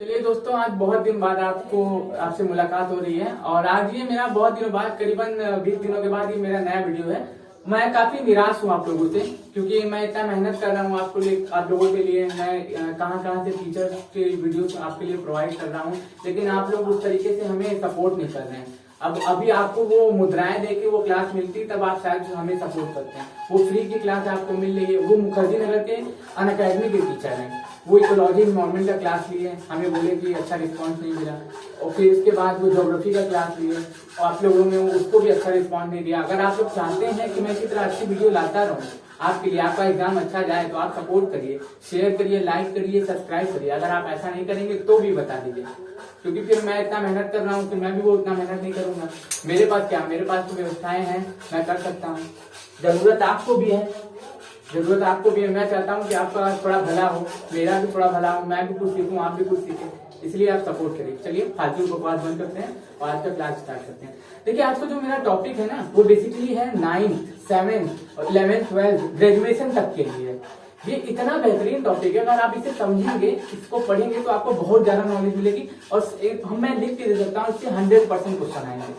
चलिए दोस्तों, आज बहुत दिन बाद आपसे मुलाकात हो रही है और आज ये मेरा बहुत दिनों बाद, करीबन 20 दिनों के बाद ये मेरा नया वीडियो है। मैं काफी निराश हूँ आप लोगों से, क्योंकि मैं इतना मेहनत कर रहा हूँ आप लोगों के लिए। मैं कहाँ से टीचर्स के वीडियोस आपके लिए प्रोवाइड कर रहा हूँ, लेकिन आप लोग उस तरीके से हमें सपोर्ट नहीं कर रहे हैं। अब अभी आपको वो मुद्राएं देके वो क्लास मिलती, तब आप शायद हमें सपोर्ट करते हैं। वो फ्री की क्लास आपको मिल रही है। वो मुखर्जी नगर के अनअकैडमी के टीचर हैं, वो इकोलॉजी इन्वायरमेंट का क्लास लिए, हमें बोले कि अच्छा रिस्पांस नहीं मिला। और फिर उसके बाद वो ज्योग्राफी का क्लास लिए और आप लोगों ने उसको भी अच्छा रिस्पांस नहीं दिया। अगर आप लोग चाहते हैं कि मैं इसी तरह अच्छी वीडियो लाता रहूँ आपके लिए, आपका एग्जाम अच्छा जाए, तो आप सपोर्ट करिए, शेयर करिए, लाइक करिए, सब्सक्राइब करिए। अगर आप ऐसा नहीं करेंगे तो भी बता दीजिए, क्योंकि फिर मैं इतना मेहनत कर रहा हूँ, फिर मैं भी वो उतना मेहनत नहीं करूंगा। मेरे पास क्या, मेरे पास तो व्यवस्थाएं हैं, मैं कर सकता हूँ। जरूरत आपको भी है, जरूरत आपको भी है। मैं चाहता हूँ कि आपका थोड़ा भला हो, मेरा भी थोड़ा भला हो, मैं भी कुछ सीखूं, आप भी कुछ सीखें, इसलिए आप सपोर्ट करिए। चलिए फालतू बकवास बंद करते हैं और आज का क्लास स्टार्ट करते हैं। देखिए, आज का जो मेरा टॉपिक है ना, वो बेसिकली है 9th, 7th, 11th, 12th, graduation तक के लिए। ये इतना बेहतरीन टॉपिक है, अगर आप इसे समझेंगे, इसको पढ़ेंगे, तो आपको बहुत ज्यादा नॉलेज मिलेगी। और मैं लिख के दे सकता हूँ, इससे 100% क्वेश्चन आएंगे।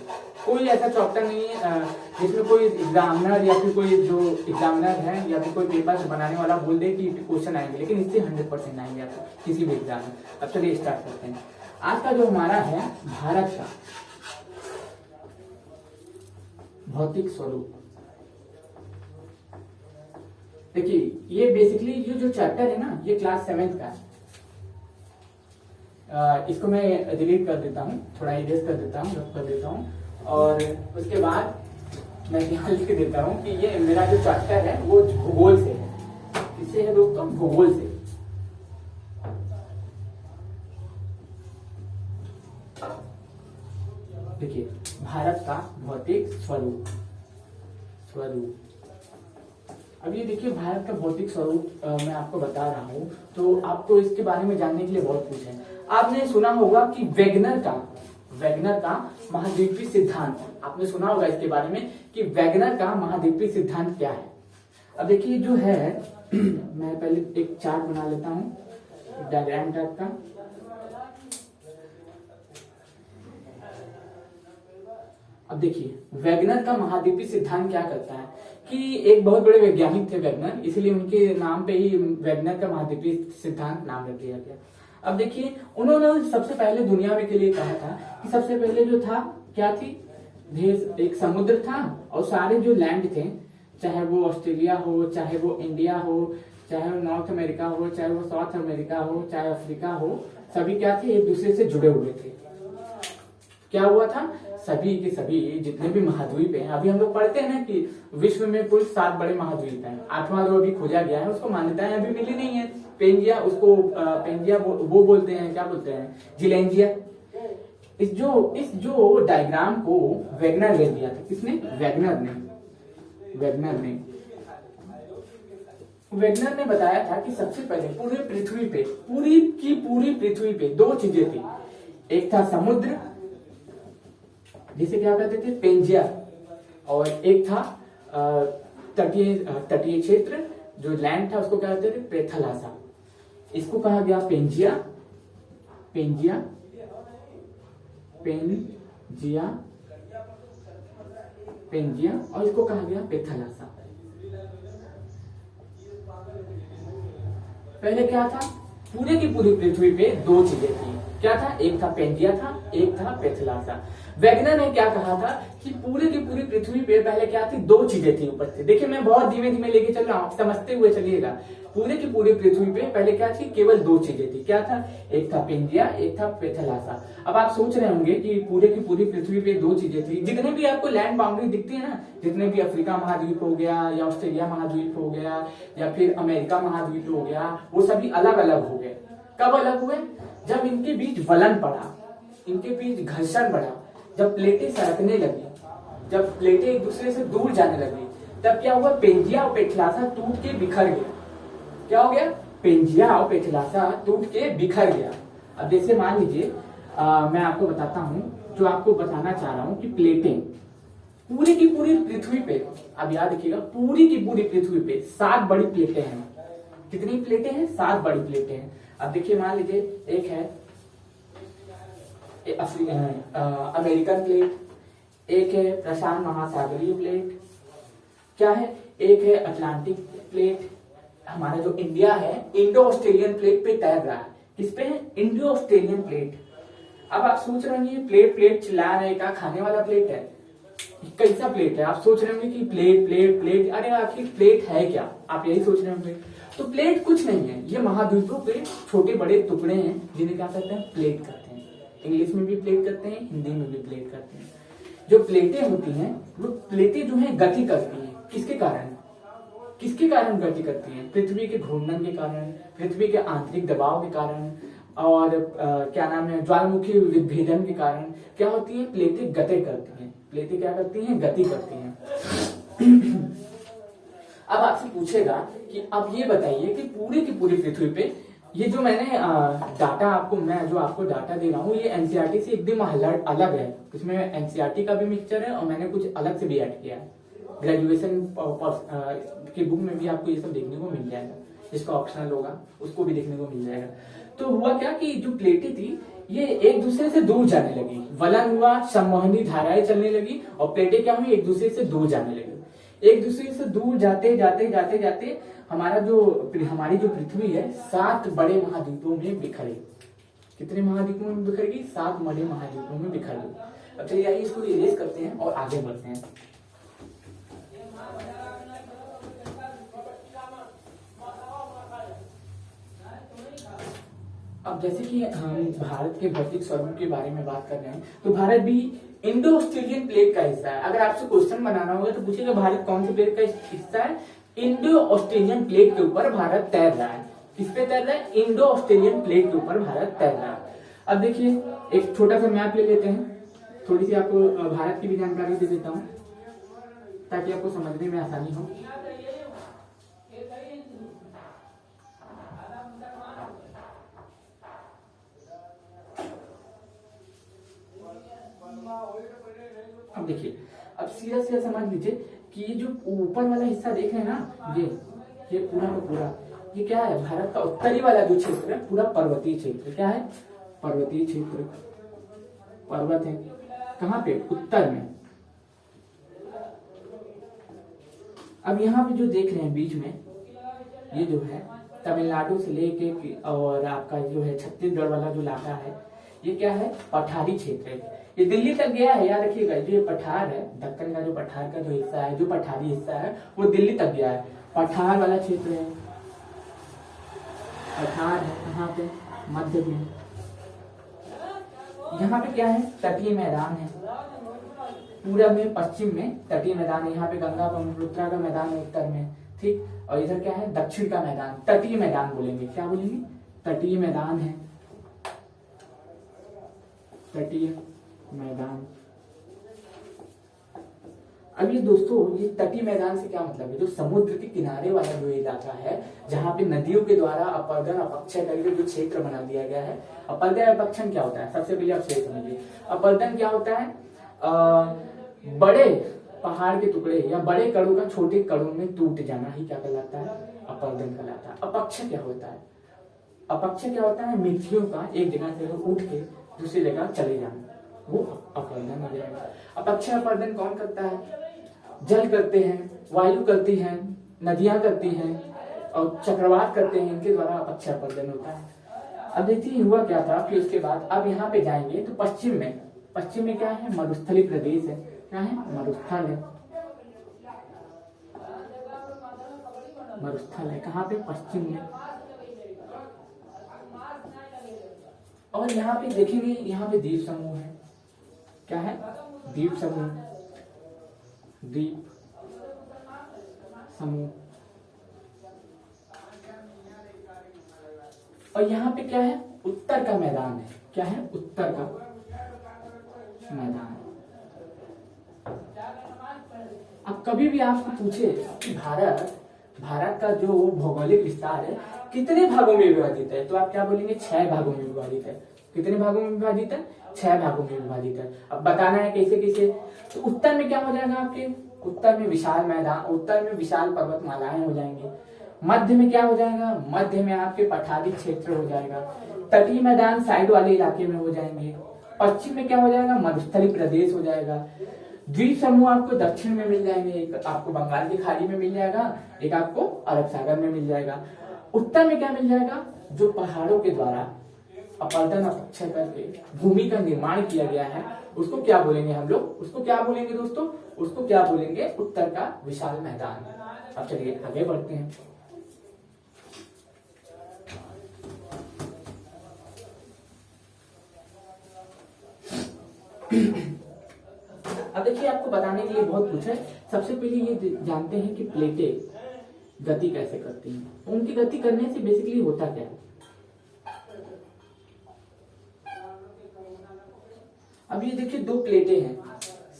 कोई ऐसा चैप्टर नहीं है जिसमें कोई एग्जामिनर या फिर कोई जो एग्जामिनर है या फिर कोई पेपर बनाने वाला बोल दे कि क्वेश्चन आएंगे, लेकिन इससे 100% आएंगे आपको किसी भी एग्जाम में। अब चलिए स्टार्ट करते हैं। आज का जो हमारा है भारत का भौतिक स्वरूप। देखिए, ये बेसिकली ये जो चैप्टर है ना, ये क्लास 7th का है। इसको मैं डिलीट कर देता हूँ, थोड़ा इरेज कर देता हूँ, रब कर देता हूँ, और उसके बाद मैं यहाँ लिख देता हूँ कि ये मेरा जो चैप्टर है वो भूगोल से है। किससे है दोस्तों? भूगोल से। देखिए, भारत का भौतिक स्वरूप। अब ये देखिए, भारत का भौतिक स्वरूप मैं आपको बता रहा हूँ, तो आपको इसके बारे में जानने के लिए बहुत कुछ है। आपने सुना होगा कि वैगनर का महाद्वीपीय सिद्धांत, आपने सुना होगा इसके बारे में कि वैगनर का महाद्वीपीय सिद्धांत क्या है। अब देखिए जो है मैं पहले एक चार्ट बना लेता हूँ, डायग्राम टाइप का। अब देखिए, वैगनर का महाद्वीपीय सिद्धांत क्या करता है कि एक बहुत बड़े वैज्ञानिक थे वैगनर, इसलिए उनके नाम पे ही वैगनर का महाद्वीपीय सिद्धांत नाम रख दिया गया। अब देखिए, उन्होंने सबसे पहले दुनिया में के लिए कहा था कि सबसे पहले जो था क्या थी, एक समुद्र था, और सारे जो लैंड थे, चाहे वो ऑस्ट्रेलिया हो, चाहे वो इंडिया हो, चाहे वो नॉर्थ अमेरिका हो, चाहे वो साउथ अमेरिका हो, चाहे अफ्रीका हो, सभी क्या थे, एक दूसरे से जुड़े हुए थे। क्या हुआ था, सभी के सभी जितने भी महाद्वीप हैं, अभी हम लोग पढ़ते हैं ना कि विश्व में कुल 7 बड़े महाद्वीप हैं। 8वां जो अभी खोजा गया है, उसको मान्यताएं अभी मिली नहीं है। पेंजिया, उसको पेंजिया वो बोलते हैं, क्या बोलते हैं, जिलेंजिया। इस जो डायग्राम को वैगनर ने दिया था। किसने? वैगनर ने बताया था कि सबसे पहले पूरी पृथ्वी पे, पूरी पृथ्वी पे 2 चीजें थी। एक था समुद्र, जिसे क्या कहते थे, पेंजिया, और एक था तटीय क्षेत्र, जो लैंड था, उसको क्या कहते थे, पेथलासा। इसको कहा गया पेंजिया, और इसको कहा गया पेथलासा। पहले क्या था, पूरी की पूरी पृथ्वी पे 2 चीजें थी। क्या था? एक था पेंजिया था, एक था पेथलासा। वैगनर ने क्या कहा था कि पूरी की पूरी पृथ्वी पे पहले क्या थी, 2 चीजें थी ऊपर से। देखिए, मैं बहुत धीमे धीमे लेके चल रहा हूँ, समझते हुए चलिएगा। पूरी की पूरी पृथ्वी पे पहले क्या थी, केवल 2 चीजें थी। क्या था? एक था पेंजिया, एक था पेथलासा। अब आप सोच रहे होंगे कि पूरे की पूरी पृथ्वी पे 2 चीजें थी। जितने भी आपको लैंड बाउंड्री दिखती है ना, जितने भी अफ्रीका महाद्वीप हो गया, या ऑस्ट्रेलिया महाद्वीप हो गया, या फिर अमेरिका महाद्वीप हो गया, वो सभी अलग अलग हो गए। कब अलग हुए? जब इनके बीच वलन पड़ा, इनके बीच घर्षण बढ़ा, जब प्लेटें सरकने लगी, जब प्लेटें एक दूसरे से दूर जाने लगी, तब क्या हुआ, पेंजिया और पेथलासा टूट के बिखर गया। क्या हो गया? पेंजिया और पेथलासा टूट के बिखर गया। अब जैसे मान लीजिए, मैं आपको बताता हूँ, जो आपको बताना चाह रहा हूँ कि प्लेटें पूरी की पूरी पृथ्वी पे, अब याद रखिएगा, पूरी की पूरी पृथ्वी पे 7 बड़ी प्लेटें हैं। कितनी प्लेटें हैं? 7 बड़ी प्लेटें हैं। अब देखिए, मान लीजिए एक है अमेरिकन प्लेट, एक है प्रशांत महासागरीय प्लेट, क्या है, एक है अटलांटिक प्लेट। हमारा जो इंडिया है इंडो ऑस्ट्रेलियन प्लेट पे तैर रहा है। किस पे है? Indo Australian plate. अब आप सोच रहे होंगे प्लेट प्लेट चिल्ला रहे, क्या खाने वाला प्लेट है, कैसा प्लेट है? आप सोच रहे होंगे कि प्लेट प्लेट प्लेट, अरे आखिर प्लेट है क्या, आप यही सोच रहे होंगे। तो प्लेट कुछ नहीं है, ये महाद्वीपों पे छोटे बड़े टुकड़े हैं जिन्हें क्या कहते हैं, प्लेट कहते हैं। इंग्लिश में भी प्लेट करते हैं, हिंदी में भी प्लेट करते हैं। जो प्लेटें होती हैं वो प्लेटें जो है गति करती हैं, किसके कारण? किसके कारण गति करती हैं? पृथ्वी के घूर्णन के कारण, पृथ्वी के आंतरिक दबाव के कारण, और क्या नाम है, ज्वालामुखी विभेदन के कारण क्या होती है, प्लेटें गति करती हैं। प्लेटें क्या करती हैं? गति करती हैं। अब आपसे पूछेगा कि अब ये बताइए कि पूरी की पूरी पृथ्वी पे, ये जो मैंने डाटा आपको, मैं जो आपको डाटा दे रहा हूँ, ये एनसीईआरटी से एकदम अलग है। इसमें एनसीईआरटी का भी मिक्सचर है और मैंने कुछ अलग से भी ऐड किया है। ग्रेजुएशन की बुक में भी आपको ये सब देखने को मिल जाएगा, जिसका ऑप्शनल होगा उसको भी देखने को मिल जाएगा। तो हुआ क्या कि जो प्लेटें थी ये एक दूसरे से दूर जाने लगी, वलन हुआ, संवहनी धाराएं चलने लगी और प्लेटें क्या हुई, एक दूसरे से दूर जाने लगी। एक दूसरे से दूर जाते जाते जाते जाते हमारी जो पृथ्वी है 7 बड़े महाद्वीपों में बिखरी। कितने महाद्वीपों में बिखरेगी? 7 बड़े महाद्वीपों में बिखर गई। अब चलिए आइए इसको इरेज करते हैं और आगे बढ़ते हैं। अब जैसे कि हम भारत के भौतिक स्वरूप के बारे में बात कर रहे हैं, तो भारत भी इंडो ऑस्ट्रेलियन प्लेट का हिस्सा है। अगर आपसे क्वेश्चन बनाना होगा तो पूछेगा भारत कौन सी प्लेट का हिस्सा है? इंडो ऑस्ट्रेलियन प्लेट के ऊपर भारत तैर रहा है। किस पे तैर रहा है? इंडो ऑस्ट्रेलियन प्लेट के ऊपर भारत तैर रहा है। अब देखिए एक छोटा सा मैप ले लेते हैं, थोड़ी सी आपको भारत की भी जानकारी दे देता हूँ ताकि आपको समझने में आसानी हो। अब देखिए, अब सीधा सीधा समझ लीजिए कि ये जो ऊपर वाला हिस्सा देख रहे हैं ना, ये पूरा का पूरा ये क्या है? भारत का उत्तरी वाला जो क्षेत्र है पूरा पर्वतीय क्षेत्र। क्या है? पर्वतीय क्षेत्र। पर्वत है कहाँ पे? उत्तर में। अब यहाँ पे जो देख रहे हैं बीच में, ये जो है तमिलनाडु से लेके और आपका जो है छत्तीसगढ़ वाला जो इलाका है, ये क्या है? पठारी क्षेत्र है। ये दिल्ली तक गया है, याद रखिएगा। जो ये पठार है, दक्कन का जो पठार का जो हिस्सा है, जो पठारी हिस्सा है, वो दिल्ली तक गया है। पठार वाला क्षेत्र है, पठार है कहाँ पे? मध्य में। यहाँ पे क्या है? तटीय मैदान है। पूरब में, पश्चिम में तटीय मैदान है। यहाँ पे गंगा ब्रह्मपुत्र का मैदान है उत्तर में, ठीक। और इधर क्या है? दक्षिण का मैदान। तटीय मैदान बोलेंगे, क्या बोलेंगे? तटीय मैदान है, तटीय मैदान। अब ये दोस्तों, ये तटीय मैदान से क्या मतलब है? जो समुद्र के किनारे वाला जो इलाका है, जहाँ पे नदियों के द्वारा अपरदन अपक्षय करके जो क्षेत्र बना दिया गया है। अपरदन अपक्षय क्या होता है? सबसे पहले आप सही समझिए। अपरदन क्या होता है? बड़े पहाड़ के टुकड़े या बड़े कणों का छोटे कणों में टूट जाना ही क्या कहलाता है? अपरदन कहलाता है। अपक्षय क्या होता है? अपक्षय क्या होता है? मिट्टियों का एक जगह से उठ के दूसरी जगह चले जाना, वो अपरदन हो जाएगा। अपक्षय अपरदन कौन करता है? जल करते हैं, वायु करती है, नदियां करती हैं और चक्रवात करते हैं, इनके द्वारा अपक्षय अपरदन होता है। अब देखिए हुआ क्या था, फिर उसके बाद अब यहाँ पे जाएंगे तो पश्चिम में क्या है? मरुस्थली प्रदेश है। क्या है? मरुस्थल है। मरुस्थल है कहाँ पे? पश्चिम में। और यहाँ पे देखेंगे, यहाँ पे द्वीप समूह है। क्या है? द्वीप समूह, द्वीप समूह। और यहाँ पे क्या है? उत्तर का मैदान है। क्या है? उत्तर का मैदान। अब कभी भी आपको पूछे कि भारत का जो भौगोलिक विस्तार है कितने भागों में विभाजित है, तो आप क्या बोलेंगे? 6 भागों में विभाजित है। कितने भागों में विभाजित है? 6 भागों में विभाजित है। अब बताना है कैसे कैसे। तो उत्तर में क्या हो जाएगा आपके? उत्तर में विशाल मैदान, उत्तर में विशाल पर्वतमालाएं हो जाएंगी। मध्य में क्या हो जाएगा? मध्य में आपके पठारी क्षेत्र हो जाएगा। तटीय मैदान साइड वाले इलाके में हो जाएंगे। पश्चिम में क्या हो जाएगा, मरुस्थलीय प्रदेश हो जाएगा। द्वीप समूह आपको दक्षिण में मिल जाएंगे, एक आपको बंगाल की खाड़ी में मिल जाएगा, एक आपको अरब सागर में मिल जाएगा। उत्तर में क्या मिल जाएगा, जो पहाड़ों के द्वारा अपरदन अपक्षय करके भूमि का निर्माण किया गया है, उसको क्या बोलेंगे हम लोग, उसको क्या बोलेंगे दोस्तों, उसको क्या बोलेंगे, उत्तर का विशाल मैदान। अब चलिए आगे बढ़ते हैं। अब देखिए आपको बताने के लिए बहुत कुछ है। सबसे पहले ये जानते हैं कि प्लेटें गति कैसे करती हैं, उनकी गति करने से बेसिकली होता क्या है। अब ये देखिए दो प्लेटें हैं,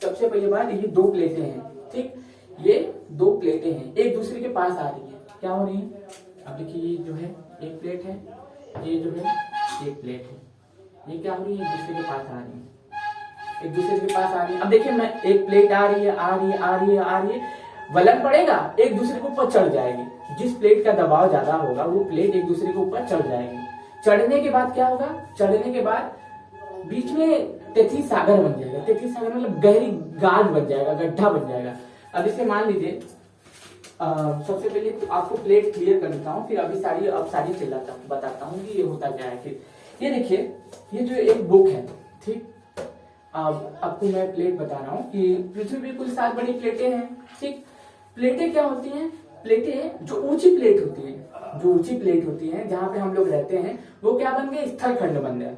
सबसे पहली बात ये दो प्लेटें हैं, ठीक, ये दो प्लेटें हैं, एक दूसरे के पास आ रही है, क्या हो रही है। अब देखिए ये जो है एक प्लेट है, ये जो है एक प्लेट है, ये क्या हो रही है, एक दूसरे के पास आ रही है, एक दूसरे के पास आ रही है। अब देखिए मैं एक प्लेट आ रही है, आ रही है, आ रही है, आ रही है, वलन पड़ेगा, एक दूसरे के ऊपर चढ़ जाएगी। जिस प्लेट का दबाव ज्यादा होगा वो प्लेट एक दूसरे के ऊपर चढ़ जाएगी। चढ़ने के बाद क्या होगा, चढ़ने के बाद बीच में तेथी सागर बन जाएगा। तेथी सागर मतलब गहरी गाद बन जाएगा, गड्ढा बन जाएगा। अब इसे मान लीजिए सबसे पहले तो आपको प्लेट क्लियर कर देता हूँ, फिर अब सारी चिल्लाता हूँ, बताता हूँ कि ये होता क्या है। फिर ये देखिए ये जो एक बुक है, ठीक, आपको मैं प्लेट बता रहा हूँ कि पृथ्वी पे कुल 7 बड़ी प्लेटें हैं, ठीक। प्लेटें क्या होती हैं, प्लेटें जो ऊंची प्लेट होती है, जो ऊंची प्लेट होती है जहां पे हम लोग रहते हैं, वो क्या बन गए, स्थल खंड बन गए।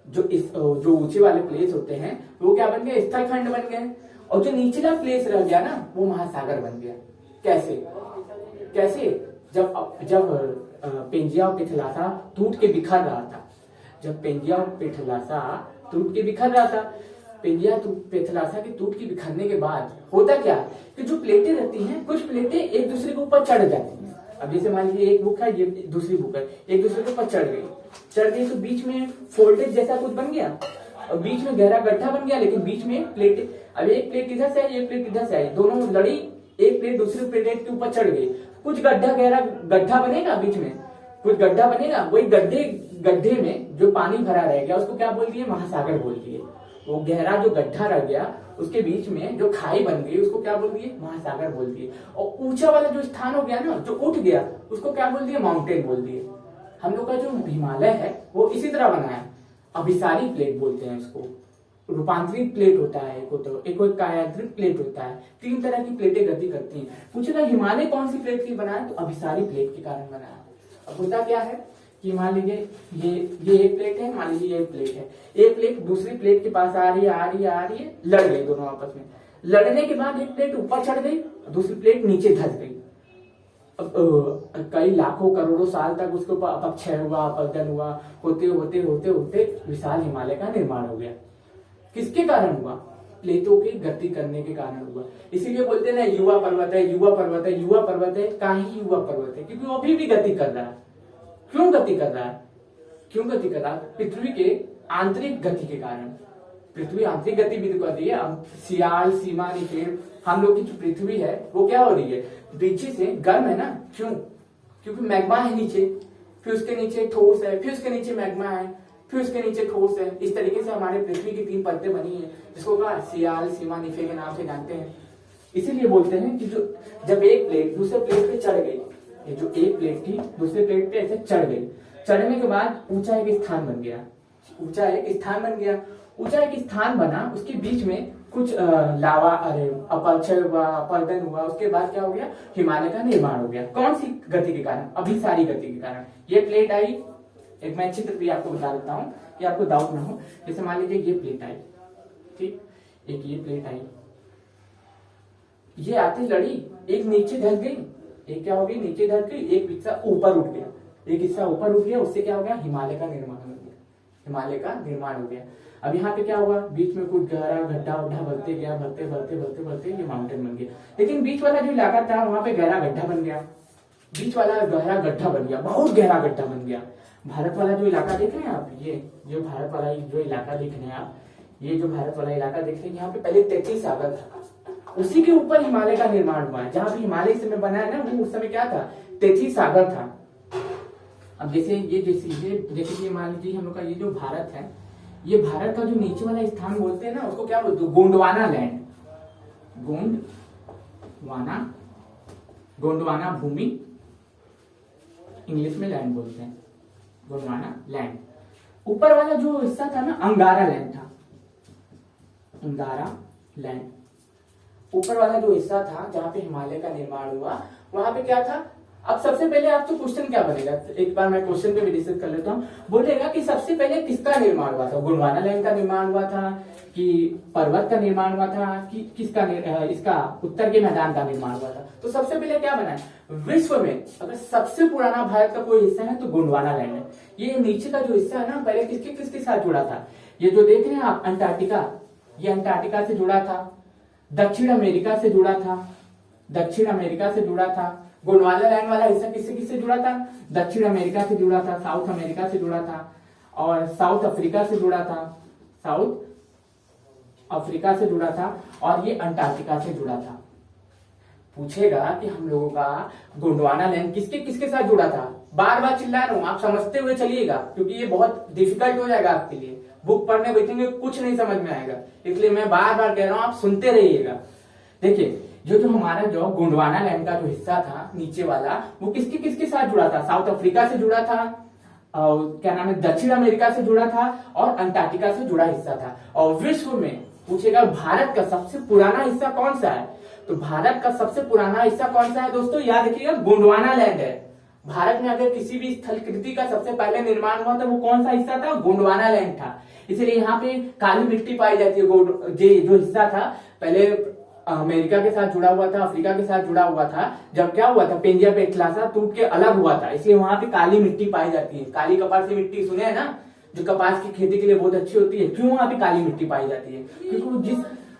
जो ऊंचे वाले प्लेस होते हैं वो क्या बन गए, स्थल खंड बन गए। और जो निचला प्लेस रह गया ना, वो महासागर बन गया। कैसे कैसे, जब पेंजिया और पिथलासा टूट के बिखर रहा था, जब पेंजिया और पिथलासा टूट के बिखर रहा था, पेंजिया पिथलासा के टूट के बिखरने के बाद होता क्या कि जो प्लेटें रहती हैं, कुछ प्लेटें एक दूसरे के ऊपर चढ़ जाती हैं। अब जैसे मान लीजिए एक बुक है, ये दूसरी बुक है, एक दूसरे के ऊपर चढ़ गई तो बीच में फोल्डेज जैसा कुछ बन गया और बीच में गहरा गड्ढा बन गया। लेकिन बीच में प्लेट, अब एक प्लेट इधर से आई, एक प्लेट इधर से आई, दोनों लड़ी, एक प्लेट दूसरी प्लेट के ऊपर चढ़ गई, कुछ गहरा गड्ढा बनेगा, बीच में कुछ गड्ढा बनेगा। वही गड्ढे में जो पानी भरा रह गया उसको क्या बोल दिए, महासागर बोल दिए। वो गहरा जो गड्ढा रह गया उसके बीच में जो खाई बन गई उसको क्या बोल दिए, महासागर बोल दिए। और ऊंचा वाला जो स्थान हो गया ना, जो उठ गया, उसको क्या बोल दिए, माउंटेन बोल दिए। हम लोग का जो हिमालय है वो इसी तरह बना है, अभिसारी प्लेट बोलते हैं इसको। रूपांतरित प्लेट होता है एक कायांतरित प्लेट होता है। 3 तरह की प्लेटें गति करती हैं। पूछेगा हिमालय कौन सी प्लेट की बना है, तो अभिसारी प्लेट के कारण बना है। अब होता क्या है कि मान लीजिए ये एक प्लेट है, मान लीजिए ये एक प्लेट है, एक प्लेट दूसरी प्लेट के पास आ रही है, लड़ गई दोनों आपस में। लड़ने के बाद एक प्लेट ऊपर चढ़ गई, दूसरी प्लेट नीचे धस गई। कई लाखों करोड़ों साल तक उसके ऊपर अपक्षय हुआ, अपरदन हुआ, होते होते होते होते विशाल हिमालय का निर्माण हो गया। किसके कारण हुआ, प्लेटों की गति करने के कारण हुआ। इसीलिए बोलते ना युवा पर्वत है, युवा पर्वत है, युवा पर्वत है। काहे युवा पर्वत है, क्योंकि वो अभी भी गति कर रहा है। क्यों गति कर रहा है, क्यों गति कर रहा है, पृथ्वी के आंतरिक गति के कारण। पृथ्वी आंतरिक गतिविधि कर रही है। अब सियाल, सीमा, निकेर, हम लोग की जो पृथ्वी है वो क्या हो रही है, नीचे से गर्म है ना। क्यों, क्योंकि मैग्मा है नीचे, फिर उसके नीचे ठोस है, फिर उसके नीचे मैग्मा है, फिर उसके नीचे ठोस है। इस तरीके से हमारे पृथ्वी की 3 परतें बनी है, जिसको कहा सियाल, सीमा, निफे के नाम से जानते हैं। इसीलिए बोलते हैं कि जो जब एक प्लेट दूसरे प्लेट पे चढ़ गई, ये जो एक प्लेट थी दूसरे प्लेट पे ऐसे चढ़ गई, चढ़ने के बाद ऊंचा एक स्थान बन गया, ऊंचा एक स्थान बन गया, ऊंचा एक स्थान बना, उसके बीच में कुछ लावा, अपक्षय हुआ, अपरदन हुआ, उसके बाद क्या हो गया, हिमालय का निर्माण हो गया। कौन सी गति के कारण, अभिसारी गति के कारण। ये प्लेट आई, एक मैं चित्र भी आपको बता देता हूँ कि आपको डाउट ना हो। जैसे मान लीजिए ये प्लेट आई, ठीक, एक ये प्लेट आई, ये आती लड़ी, एक नीचे धस गई, एक क्या हो गई, नीचे धस गई, एक हिस्सा ऊपर उठ गया, एक हिस्सा ऊपर उठ गया, उससे क्या हो गया, हिमालय का निर्माण हो गया, हिमालय का निर्माण हो गया। अब यहाँ पे क्या हुआ, बीच में कुछ गहरा गड्ढा उड्ढा बढ़ते गया, बढ़ते ये माउंटेन बन गया। लेकिन बीच वाला जो इलाका था वहां पे गहरा गड्ढा बन गया, बीच वाला गहरा गड्ढा बन गया, बहुत गहरा गड्ढा बन गया। भारत वाला जो इलाका देख रहे हैं आप, ये जो भारत वाला जो इलाका देख रहे हैं आप, ये जो भारत वाला इलाका देख रहे हैं, यहाँ पे पहले तेथी सागर था, उसी के ऊपर हिमालय का निर्माण हुआ है। जहां भी हिमालय इस समय बना है ना, वो उस समय क्या था, तेथी सागर था। अब जैसे ये मान लीजिए हम लोग का ये जो भारत है, ये भारत का जो नीचे वाला स्थान बोलते हैं ना, उसको क्या बोलते हैं? गोंडवाना लैंड। गोंडवाना भूमि, इंग्लिश में लैंड बोलते हैं, गोंडवाना लैंड। ऊपर वाला जो हिस्सा था ना, अंगारा लैंड था, अंगारा लैंड। ऊपर वाला जो हिस्सा था जहां पे हिमालय का निर्माण हुआ, वहां पे क्या था? अब सबसे पहले आपको क्वेश्चन क्या बनेगा, एक बार मैं क्वेश्चन पे भी डिस्कस कर लेता हूँ। बोलेगा कि सबसे पहले किसका निर्माण हुआ था? गोंडवाना लैंड का निर्माण हुआ था कि पर्वत का निर्माण हुआ था कि किसका इसका उत्तर के मैदान का निर्माण हुआ था? तो सबसे पहले क्या बना है? विश्व में अगर सबसे पुराना भारत का कोई हिस्सा है तो गोंडवाना लैंड है। ये नीचे का जो हिस्सा है ना, पहले किसके किसके साथ जुड़ा था? ये जो देख रहे हैं आप, अंटार्कटिका, ये अंटार्कटिका से जुड़ा था। दक्षिण अमेरिका से जुड़ा था, दक्षिण अमेरिका से जुड़ा था। गोंडवाना लैंड वाला हिस्सा किससे किससे जुड़ा था? दक्षिण अमेरिका से जुड़ा था, साउथ अमेरिका से जुड़ा था, और साउथ अफ्रीका से जुड़ा था, साउथ अफ्रीका से जुड़ा था, और ये अंटार्कटिका से जुड़ा था। पूछेगा कि हम लोगों का गोंडवाना लैंड किसके किसके साथ जुड़ा था? बार बार चिल्ला रहा हूं, आप समझते हुए चलिएगा, क्योंकि ये बहुत डिफिकल्ट हो जाएगा आपके लिए। बुक पढ़ने बैठेंगे कुछ नहीं समझ में आएगा, इसलिए मैं बार बार कह रहा हूं, आप सुनते रहिएगा। देखिए, जो हमारा जो गोंडवाना लैंड का जो हिस्सा था नीचे वाला, वो किसके किसके साथ जुड़ा था? साउथ अफ्रीका से जुड़ा था, और क्या नाम है, दक्षिण अमेरिका से जुड़ा था, और अंटार्कटिका से जुड़ा हिस्सा था। और विश्व में पूछेगा भारत का सबसे पुराना हिस्सा कौन सा है? तो भारत का सबसे पुराना हिस्सा कौन सा है दोस्तों? याद रखिएगा, गोंडवाना लैंड है। भारत में अगर किसी भी स्थल कृति का सबसे पहले निर्माण हुआ था, वो कौन सा हिस्सा था? गोंडवाना लैंड था। इसलिए यहाँ पे काली मिट्टी पाई जाती है। जो हिस्सा था पहले अमेरिका के साथ जुड़ा हुआ था, अफ्रीका के साथ जुड़ा हुआ था। जब क्या हुआ था, पेंजिया पेटलासा टूट के अलग हुआ था, इसलिए वहां पे काली मिट्टी पाई जाती है। काली कपास की मिट्टी सुने है ना, जो कपास की खेती के लिए बहुत अच्छी होती है। क्यों वहां पे काली मिट्टी पाई जाती है? क्योंकि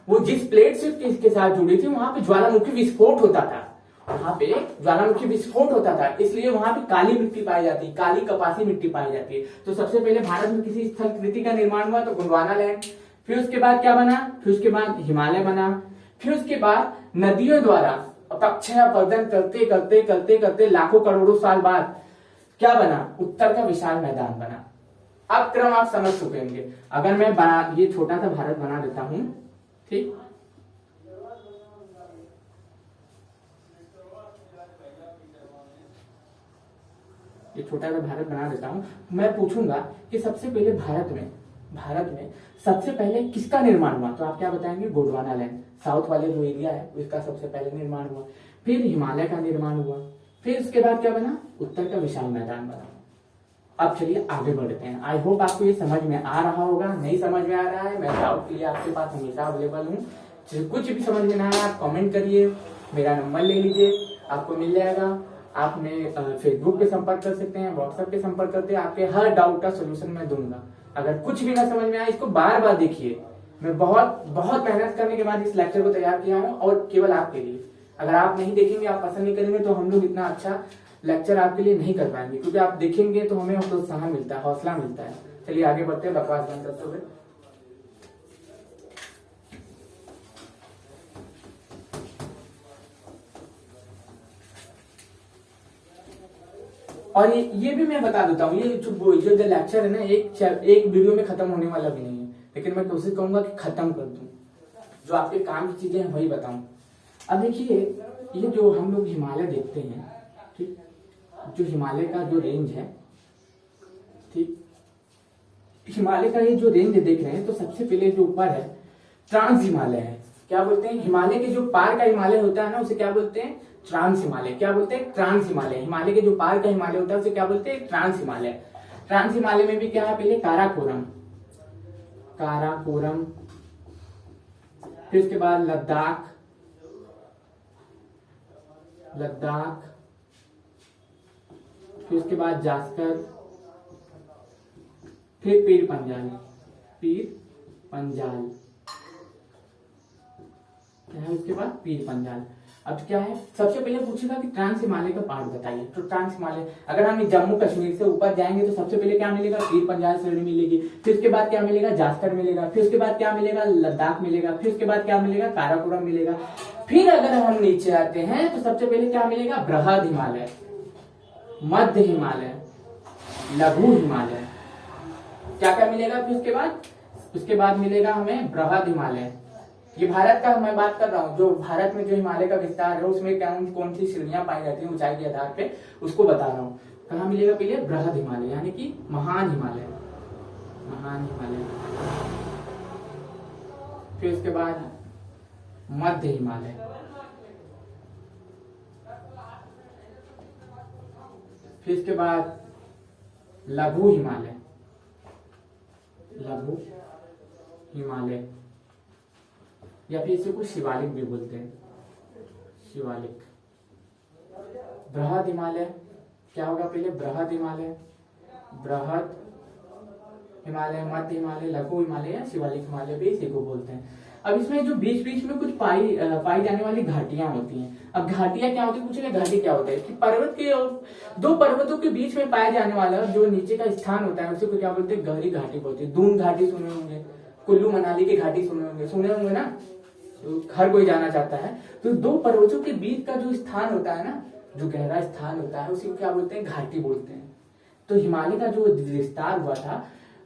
वो जिस प्लेट से के साथ जुड़ी थी, वहां पे ज्वालामुखी विस्फोट होता था, वहां पे ज्वालामुखी विस्फोट होता था, इसलिए वहां पे काली मिट्टी पाई जाती है, काली कपासी मिट्टी पाई जाती है। तो सबसे पहले भारत में किसी स्थल कृति का निर्माण हुआ तो गोंडवाना लैंड। फिर उसके बाद क्या बना? फिर उसके बाद हिमालय बना। फिर उसके बाद नदियों द्वारा अपक्षयापर्जन करते करते करते करते लाखों करोड़ों साल बाद क्या बना? उत्तर का विशाल मैदान बना। अब क्रम आप समझ चुके होंगे। अगर मैं ये छोटा सा भारत बना देता हूं, ठीक, ये छोटा सा भारत बना देता हूं। मैं पूछूंगा कि सबसे पहले भारत में सबसे पहले किसका निर्माण हुआ? तो आप क्या बताएंगे? गोंडवाना लैंड, साउथ वाले जो एरिया है उसका सबसे पहले निर्माण हुआ। फिर हिमालय का निर्माण हुआ। फिर उसके बाद क्या बना? उत्तर का विशाल मैदान बना। अब चलिए आगे बढ़ते हैं। आई होप आपको ये समझ में आ रहा होगा। नहीं समझ में आ रहा है, मैं डाउट के लिए आपके पास हमेशा अवेलेबल हूँ। कुछ भी समझ में ना आए आप कमेंट करिए, मेरा नंबर ले लीजिए, आपको मिल जाएगा। आप में फेसबुक पे संपर्क कर सकते हैं, व्हाट्सएप पे संपर्क करते हैं, आपके हर डाउट का सोल्यूशन मैं दूंगा। अगर कुछ भी ना समझ में आए, इसको बार बार देखिए। मैं बहुत बहुत मेहनत करने के बाद इस लेक्चर को तैयार किया हूँ, और केवल आपके लिए। अगर आप नहीं देखेंगे, आप पसंद नहीं करेंगे, तो हम लोग इतना अच्छा लेक्चर आपके लिए नहीं कर पाएंगे, क्योंकि आप देखेंगे तो हमें प्रोत्साहन मिलता है, हौसला मिलता है। चलिए आगे बढ़ते हैं, बकवास बंद करते हुए। और ये भी मैं बता देता हूँ, ये जो लेक्चर है ना, एक वीडियो में खत्म होने वाला भी नहीं है, लेकिन मैं कोशिश करूंगा कि खत्म कर दूं, जो आपके काम की चीजें हैं वही बताऊं। अब देखिए, ये जो हम लोग हिमालय देखते हैं, ठीक, जो हिमालय का जो रेंज है, ठीक, हिमालय का ये जो रेंज देख रहे हैं, तो सबसे पहले जो ऊपर है ट्रांस हिमालय है। क्या बोलते हैं? हिमालय के जो पार का हिमालय होता है ना, उसे क्या बोलते हैं? ट्रांस हिमालय। क्या बोलते हैं? ट्रांस हिमालय। हिमालय के जो पार का हिमालय होता है उसे क्या बोलते हैं? ट्रांस हिमालय। ट्रांस हिमालय में भी क्या है? पहले काराकोरम, फिर उसके बाद लद्दाख, फिर उसके बाद जास्कर, फिर पीर पंजाल, क्या है उसके बाद? पीर पंजाल। अब क्या है? सबसे पहले पूछेगा कि ट्रांस हिमालय का पार्ट बताइए। तो ट्रांस हिमालय, अगर हम जम्मू कश्मीर से ऊपर जाएंगे तो सबसे पहले क्या मिलेगा? पीर पंजाल श्रेणी मिलेगी। फिर उसके बाद क्या मिलेगा? जास्कर मिलेगा। फिर उसके बाद क्या मिलेगा? लद्दाख मिलेगा। फिर उसके बाद क्या मिलेगा? काराकोरम मिलेगा। फिर अगर हम नीचे आते हैं तो सबसे पहले क्या मिलेगा? बृहद हिमालय, मध्य हिमालय, लघु हिमालय। क्या क्या मिलेगा? फिर उसके बाद उसके बाद मिलेगा हमें बृहद हिमालय। ये भारत का मैं बात कर रहा हूँ, जो भारत में जो हिमालय का विस्तार है उसमें कौन सी श्रेणियां पाई जाती है ऊंचाई के आधार पे, उसको बता रहा हूँ। कहाँ मिलेगा? पहले बृहद हिमालय यानी कि महान हिमालय, महान हिमालय। फिर उसके बाद मध्य हिमालय, फिर इसके बाद लघु हिमालय, लघु हिमालय या फिर इसे कुछ शिवालिक भी बोलते हैं, शिवालिक। बृहद हिमालय क्या होगा? पहले बृहद हिमालय, बृहद हिमालय, मध्य हिमालय, लघु हिमालय या शिवालिक हिमालय भी इसी को बोलते हैं। अब इसमें जो बीच बीच में कुछ पाई जाने वाली घाटियां होती हैं। अब घाटियां क्या होती है? पूछेगा घाटी क्या होता है कि पर्वत के दो पर्वतों के बीच में पाया जाने वाला जो नीचे का स्थान होता है उसी को क्या बोलते हैं? गहरी घाटी बोलते हैं। दून घाटी सुने होंगे, कुल्लू मनाली की घाटी सुने होंगे ना, तो हर कोई जाना चाहता है। तो दो पर्वतों के बीच का जो स्थान होता है ना, जो गहरा स्थान होता है उसी को क्या बोलते हैं? घाटी बोलते हैं। तो हिमालय का जो विस्तार हुआ था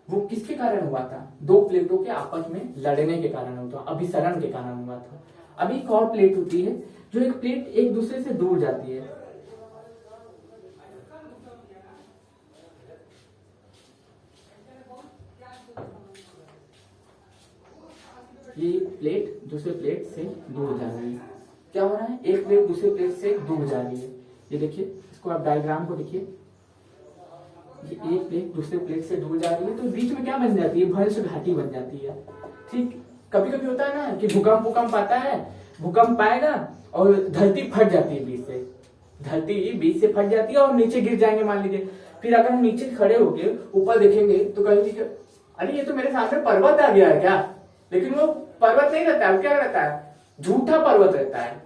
वो किसके कारण हुआ था? दो प्लेटों के आपस में लड़ने के कारण हुआ था, अभिसरण के कारण हुआ था। अब एक और प्लेट होती है जो एक प्लेट एक दूसरे से दूर जाती है, ये प्लेट दूसरे प्लेट से दूर जा रही है। क्या हो रहा है? एक प्लेट दूसरे प्लेट से दूर जा रही है। ये देखिए, इसको आप डायग्राम को देखिए, ये एक प्लेट दूसरे प्लेट से दूर जा रही है तो बीच में क्या बन जाती है? भ्रंश घाटी बन जाती है। ठीक, कभी कभी होता है ना कि भूकंप आता है, भूकंप आएगा और धरती फट जाती है बीच से, धरती बीच से फट जाती है और नीचे गिर जाएंगे मान लीजिए। फिर अगर हम नीचे खड़े होके ऊपर देखेंगे तो कहेंगे अरे ये तो मेरे सामने पर्वत आ गया है क्या? लेकिन वो पर्वत नहीं रहता है, वो क्या रहता है? झूठा पर्वत रहता है,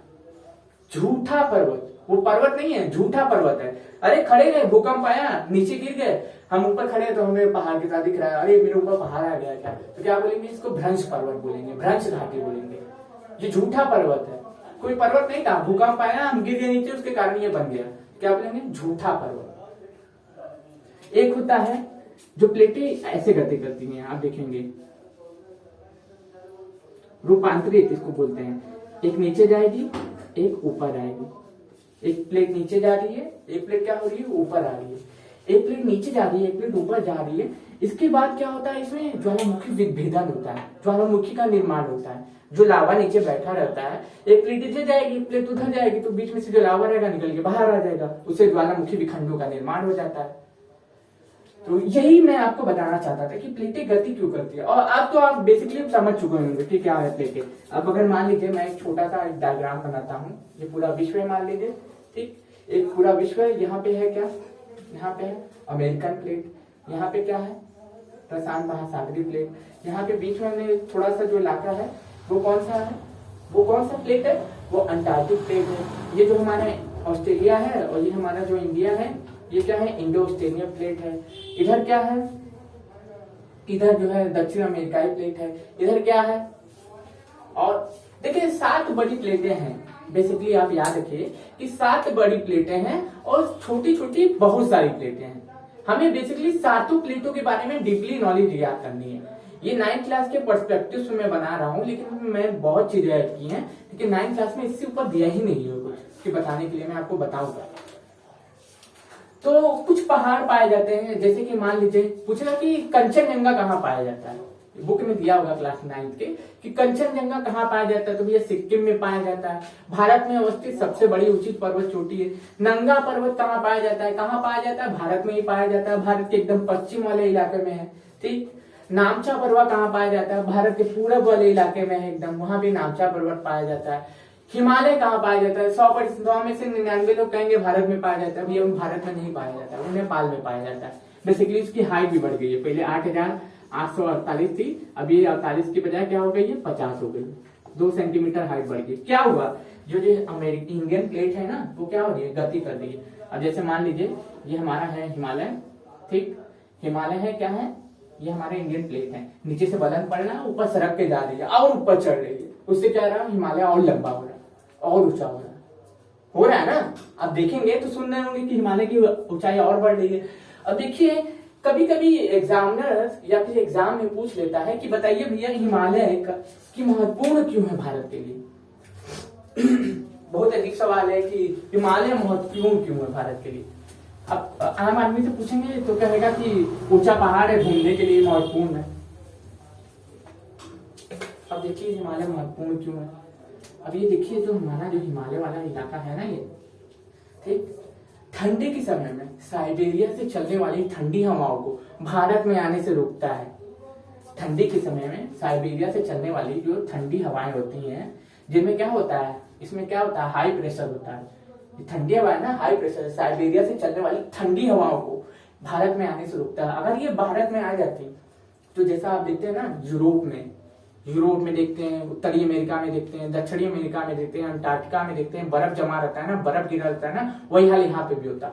झूठा पर्वत। वो पर्वत नहीं है, झूठा पर्वत है। अरे खड़े रहे, भूकंप आया, नीचे गिर गए, हम ऊपर खड़े तो हमें पहाड़ के साथ दिख रहा है, अरे मेरे ऊपर पहाड़ आ गया क्या? तो क्या बोलेंगे? इसको भ्रंश पर्वत बोलेंगे, भ्रंश घाटी बोलेंगे। ये झूठा पर्वत है, कोई पर्वत नहीं था, भूकंप आया, हम गिर गए नीचे, उसके कारण ये बन गया। क्या बोलेंगे? झूठा पर्वत। एक होता है जो प्लेटें ऐसे गति करती हैं, आप देखेंगे, रूपांतरित इसको बोलते हैं। एक नीचे जाएगी, एक ऊपर आएगी। एक प्लेट नीचे जा रही है, एक प्लेट क्या हो रही है? ऊपर आ रही है। एक प्लेट नीचे जा रही है, एक प्लेट ऊपर जा रही है। इसके बाद क्या होता है? इसमें ज्वालामुखी विभेदन होता है, ज्वालामुखी का निर्माण होता है। जो लावा नीचे बैठा रहता है, एक प्लेट इधर जाएगी, प्लेट उधर जाएगी, तो बीच में से जो लावा रहेगा निकल के बाहर आ जाएगा, उससे ज्वालामुखी विखंडों का निर्माण हो जाता है। तो यही मैं आपको बताना चाहता था कि प्लेटें गति क्यों करती है। और अब तो आप बेसिकली समझ चुके होंगे कि क्या है प्लेटें। अब अगर मान लीजिए मैं एक छोटा सा डायग्राम बनाता हूँ, ये पूरा विश्व है मान लीजिए, ठीक, एक पूरा विश्व है। यहाँ पे है क्या? यहाँ पे है अमेरिकन प्लेट, यहाँ पे क्या है? प्रशांत महासागरीय प्लेट। यहाँ पे बीच में थोड़ा सा जो इलाका है वो कौन सा है? वो कौन सा प्लेट है? वो अंटार्कटिक प्लेट है। ये जो हमारा ऑस्ट्रेलिया है और ये हमारा जो इंडिया है, ये क्या है? इंडो ऑस्ट्रेलियन प्लेट है। इधर क्या है? इधर जो है दक्षिण अमेरिकाई प्लेट है। इधर क्या है? और देखिए 7 बड़ी प्लेटें हैं। बेसिकली आप याद रखिए कि 7 बड़ी प्लेटें हैं और छोटी छोटी बहुत सारी प्लेटें हैं। हमें बेसिकली 7 प्लेटों के बारे में डीपली नॉलेज याद करनी है। ये 9th क्लास के पर्सपेक्टिव से मैं बना रहा हूँ, लेकिन मैं बहुत चीजें ऐड की हैं क्योंकि 9th क्लास में इससे ऊपर दिया ही नहीं है कुछ कि बताने के लिए मैं आपको बताऊंगा। तो कुछ पहाड़ पाए जाते हैं, जैसे कि मान लीजिए पूछेगा कि कंचनजंगा कहाँ पाया जाता है। बुक में दिया होगा क्लास 9th के कि कंचनजंगा कहाँ पाया जाता है, तो भैया सिक्किम में पाया जाता है। भारत में अवस्थित सबसे बड़ी ऊंची पर्वत चोटी है। नंगा पर्वत कहाँ पाया जाता है? कहाँ पाया जाता है? भारत में ही पाया जाता है, भारत के एकदम पश्चिम वाले इलाके में है। ठीक, नामचा पर्वत कहाँ पाया जाता है? भारत के पूरब वाले इलाके में है एकदम, वहां भी नामचा पर्वत पाया जाता है। हिमालय कहाँ पाया जाता है? 100% में से 99 लोग कहेंगे भारत में पाया जाता है, भैया भारत में नहीं पाया जाता है, वो नेपाल में पाया जाता है। बेसिकली उसकी हाइट भी बढ़ गई है, पहले 8,848 थी, अभी 48 की बजाय क्या हो गई है? 50 हो गई, 2 सेंटीमीटर हाइट बढ़ गई। क्या हुआ? जो अमेरिकी इंडियन प्लेट है ना, वो क्या हो रही है? गति कर रही है। अब जैसे मान लीजिए ये हमारा है हिमालय, ठीक, हिमालय है क्या है? ये हमारे इंडियन प्लेट है, नीचे से बदन पड़ रहा है, ऊपर सरक के जा रही है और ऊपर चढ़ रही है, उससे क्या रहा? हिमालय और लंबा हो रहा है और ऊंचा हो रहा है ना। अब देखेंगे तो सुन रहे होंगे कि हिमालय की ऊंचाई और बढ़ रही है। अब देखिए कभी कभी एग्जामिनर या फिर एग्जाम में पूछ लेता है कि बताइए भैया हिमालय की महत्वपूर्ण क्यों है भारत के लिए। बहुत अधिक सवाल है कि हिमालय महत्वपूर्ण क्यों है भारत के लिए। अब आम आदमी से पूछेंगे तो कहेगा कि ऊंचा पहाड़ है, घूमने के लिए महत्वपूर्ण है। अब देखिए हिमालय महत्वपूर्ण क्यों है। अब ये देखिए जो हमारा जो हिमालय वाला इलाका है ना, ये ठीक ठंडी के समय में साइबेरिया से चलने वाली ठंडी हवाओं को भारत में आने से रोकता है। ठंडी के समय में साइबेरिया से चलने वाली जो ठंडी हवाएं होती हैं, जिनमें क्या होता है, इसमें क्या होता है, हाई प्रेशर होता है। ठंडी हवा ना, हाई प्रेशर, साइबेरिया से चलने वाली ठंडी हवाओं को भारत में आने से रोकता है। अगर ये भारत में आ जाती तो जैसा आप देखते हैं ना यूरोप में देखते हैं, उत्तरी अमेरिका में देखते हैं, दक्षिणी अमेरिका में देखते हैं, अंटार्कटिका में देखते हैं, बर्फ जमा रहता है ना, बर्फ गिरा रहता है ना, वही हाल यहाँ पे भी होता।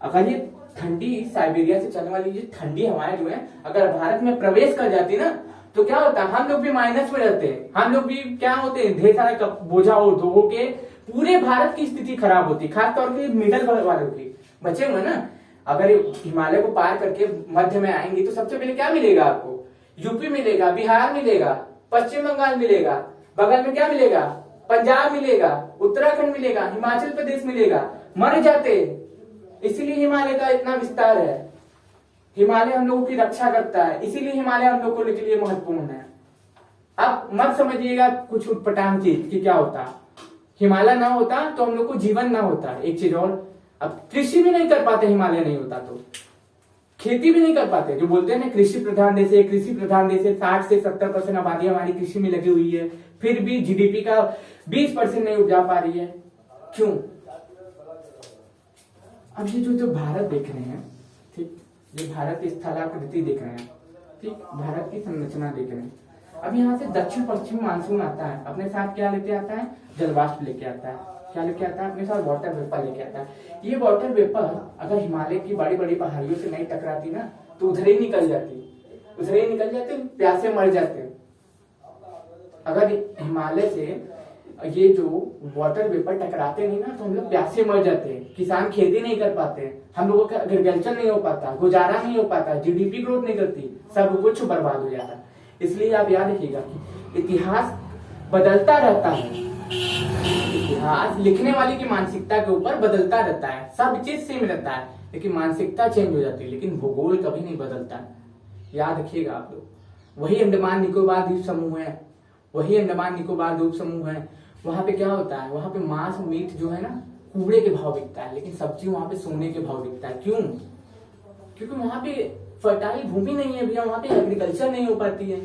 अगर ये ठंडी साइबेरिया से चलने वाली ये ठंडी हवाएं जो है अगर भारत में प्रवेश कर जाती ना, तो क्या होता है, हम लोग भी माइनस में रहते हैं। हम लोग भी क्या होते हैं, ढेर सारा बोझा हो के पूरे भारत की स्थिति खराब होती, खासतौर पे मिडल वालों की बचे हुए ना। अगर हिमालय को पार करके मध्य में आएंगे तो सबसे पहले क्या मिलेगा आपको, यूपी मिलेगा, बिहार मिलेगा, पश्चिम बंगाल मिलेगा, बगल में क्या मिलेगा, पंजाब मिलेगा, उत्तराखंड मिलेगा, हिमाचल प्रदेश मिलेगा, मर जाते। इसीलिए हिमालय का इतना विस्तार है। हिमालय हम लोगों की रक्षा करता है, इसीलिए हिमालय हम लोगों के लिए महत्वपूर्ण है। अब मत समझिएगा कुछ उटपटांग चीज कि क्या होता, हिमालय ना होता तो हम लोग को जीवन ना होता। एक चीज और, अब कृषि भी नहीं कर पाते, हिमालय नहीं होता तो खेती भी नहीं कर पाते। जो बोलते हैं ना कृषि प्रधान देश है, 60 से 70% आबादी हमारी कृषि में लगी हुई है, फिर भी जीडीपी का 20% नहीं उपजा पा रही है। क्यों? अब ये जो भारत देख रहे हैं, ठीक, ये भारत की स्थलाकृति देख रहे हैं, ठीक, भारत की संरचना देख रहे हैं। अब यहाँ से दक्षिण पश्चिम मानसून आता है, अपने साथ क्या लेके आता है, जलवाष्प लेके आता है। क्या लेके आता है अपने साथ, वाटर वेपर लेके आता है। ये वाटर वेपर अगर हिमालय की बड़ी बड़ी पहाड़ियों से नहीं टकराती ना, तो उधर ही निकल जाती, प्यासे मर जाते। अगर हिमालय से ये जो वाटर वेपर टकराते नहीं ना, तो हम लोग प्यासे मर जाते हैं, किसान खेती नहीं कर पाते, हम लोगों का एग्रीकल्चर नहीं हो पाता, गुजारा नहीं हो पाता, जीडीपी ग्रोथ नहीं करती, सब कुछ बर्बाद हो जाता है। इसलिए आप याद रखिएगा कि इतिहास बदलता रहता है। इतिहास लिखने वाले की मानसिकता के ऊपर बदलता रहता है। सब चीज सेम रहता है, लेकिन मानसिकता चेंज हो जाती है, लेकिन भूगोल कभी नहीं बदलता है। याद रखिएगा आप लोग। वही अंडमान निकोबार द्वीप समूह है, वहां पे क्या होता है, वहां पे मांस मीट जो है ना कूड़े के भाव बिकता है, लेकिन सब्जी वहां पे सोने के भाव बिकता है। क्यों? क्योंकि वहां पे फर्टाइल भूमि नहीं है भैया, वहां पे एग्रीकल्चर नहीं हो पाती है,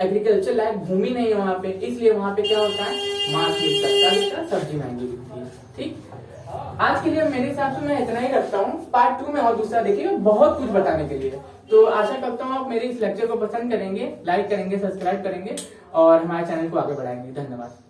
एग्रीकल्चर लायक भूमि नहीं है वहां पे, इसलिए वहां पे क्या होता है, मांस मीट सस्ता बिकता है, सब्जी महंगी बिकती है। ठीक, आज के लिए मेरे हिसाब से मैं इतना ही रखता हूँ। पार्ट 2 में और दूसरा देखिएगा, बहुत कुछ बताने के लिए। तो आशा करता हूँ आप मेरे इस लेक्चर को पसंद करेंगे, लाइक करेंगे, सब्सक्राइब करेंगे और हमारे चैनल को आगे बढ़ाएंगे। धन्यवाद।